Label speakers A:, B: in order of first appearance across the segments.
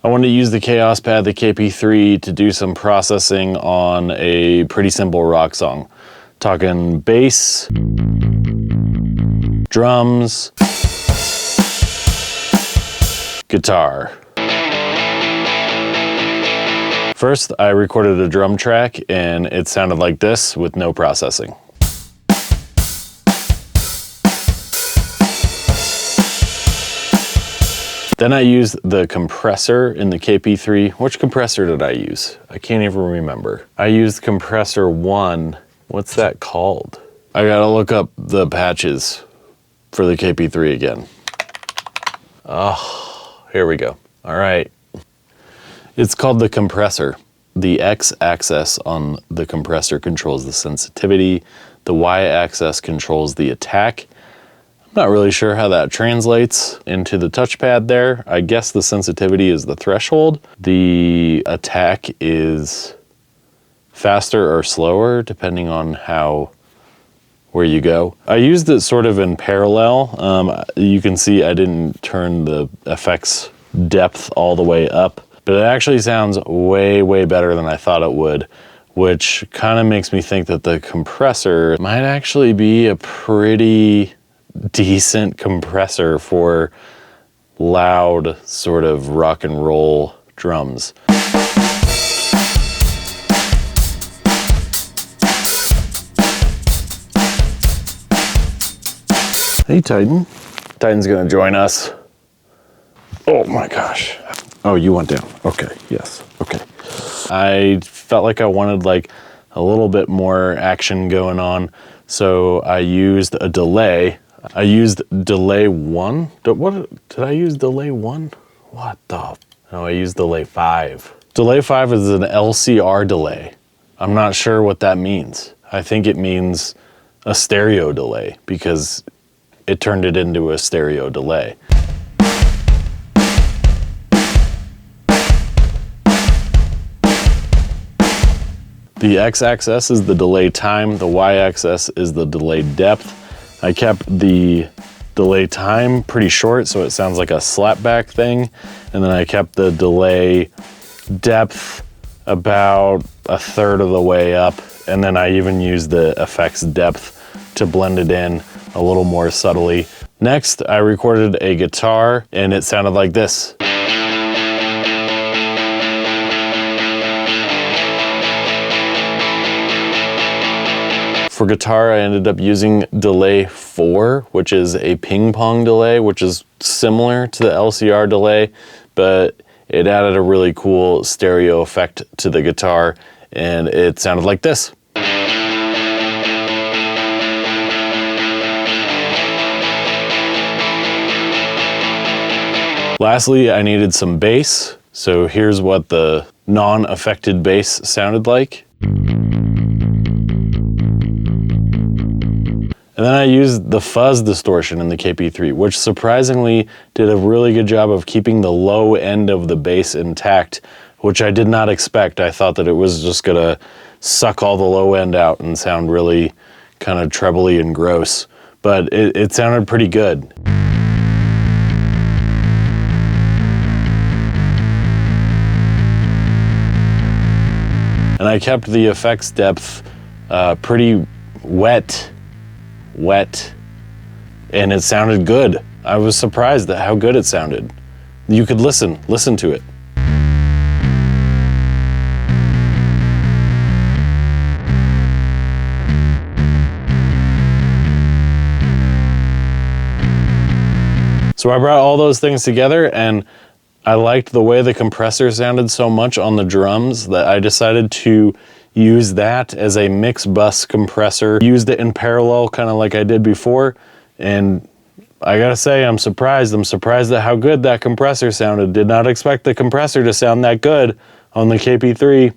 A: I wanted to use the Kaoss Pad, the KP3, to do some processing on a pretty simple rock song. Talking bass, drums, guitar. First, I recorded a drum track and it sounded like this with no processing. Then I used the compressor in the KP3. Which compressor did I use? I can't even remember. I used compressor 1. What's that called? I gotta look up the patches for the KP3 again. Oh, here we go. All right. It's called the compressor. The X-axis on the compressor controls the sensitivity. The Y-axis controls the attack. Not really sure how that translates into the touchpad there. I guess the sensitivity is the threshold. The attack is faster or slower depending on where you go. I used it sort of in parallel. You can see I didn't turn the effects depth all the way up, but it actually sounds way, way better than I thought it would, which kind of makes me think that the compressor might actually be a pretty decent compressor for loud sort of rock and roll drums. Hey Titan. Titan's gonna join us. Oh my gosh. Oh, you went down. Okay, yes, okay. I felt like I wanted like a little bit more action going on, so I used a delay. I used delay 1. What did I use delay 1? What the? No, I used delay 5. Delay 5 is an LCR delay. I'm not sure what that means. I think it means a stereo delay because it turned it into a stereo delay. The X-axis is the delay time. The Y-axis is the delay depth. I kept the delay time pretty short, so it sounds like a slapback thing. And then I kept the delay depth about a third of the way up. And then I even used the effects depth to blend it in a little more subtly. Next, I recorded a guitar and it sounded like this. For guitar, I ended up using delay 4, which is a ping pong delay, which is similar to the LCR delay, but it added a really cool stereo effect to the guitar, and it sounded like this. Lastly, I needed some bass, so here's what the non-affected bass sounded like. And then I used the fuzz distortion in the KP3, which surprisingly did a really good job of keeping the low end of the bass intact, which I did not expect. I thought that it was just gonna suck all the low end out and sound really kind of trebly and gross, but it sounded pretty good. And I kept the effects depth pretty wet, and it sounded good. I was surprised at how good it sounded. You could listen to it. So I brought all those things together and I liked the way the compressor sounded so much on the drums that I decided to use that as a mix bus compressor. Used it in parallel, kind of like I did before, and I gotta say, I'm surprised. I'm surprised at how good that compressor sounded. Did not expect the compressor to sound that good on the KP3.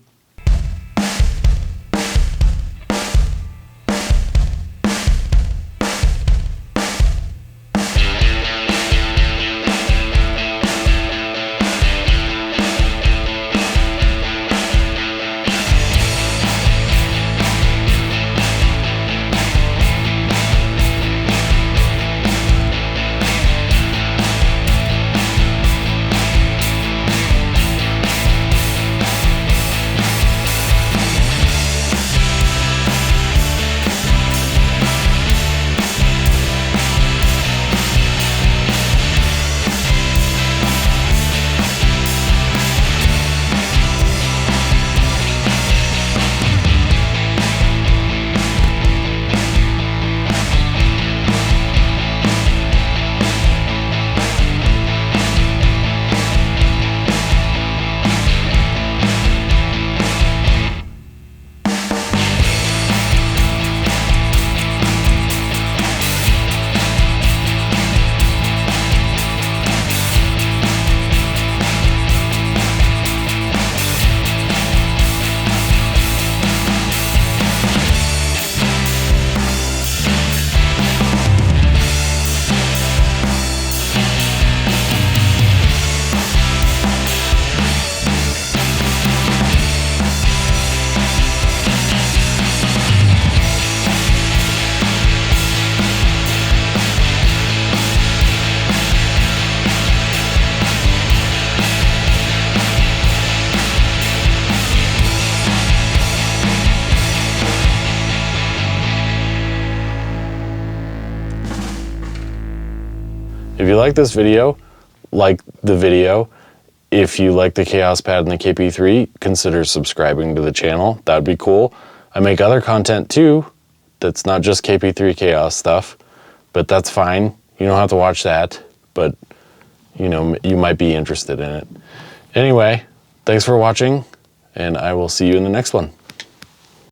A: If you like this video, like the video. If you like the Kaoss Pad and the KP3, consider subscribing to the channel. That would be cool. I make other content too that's not just KP3 Kaoss stuff, but that's fine. You don't have to watch that, but you know, you might be interested in it. Anyway, thanks for watching, and I will see you in the next one.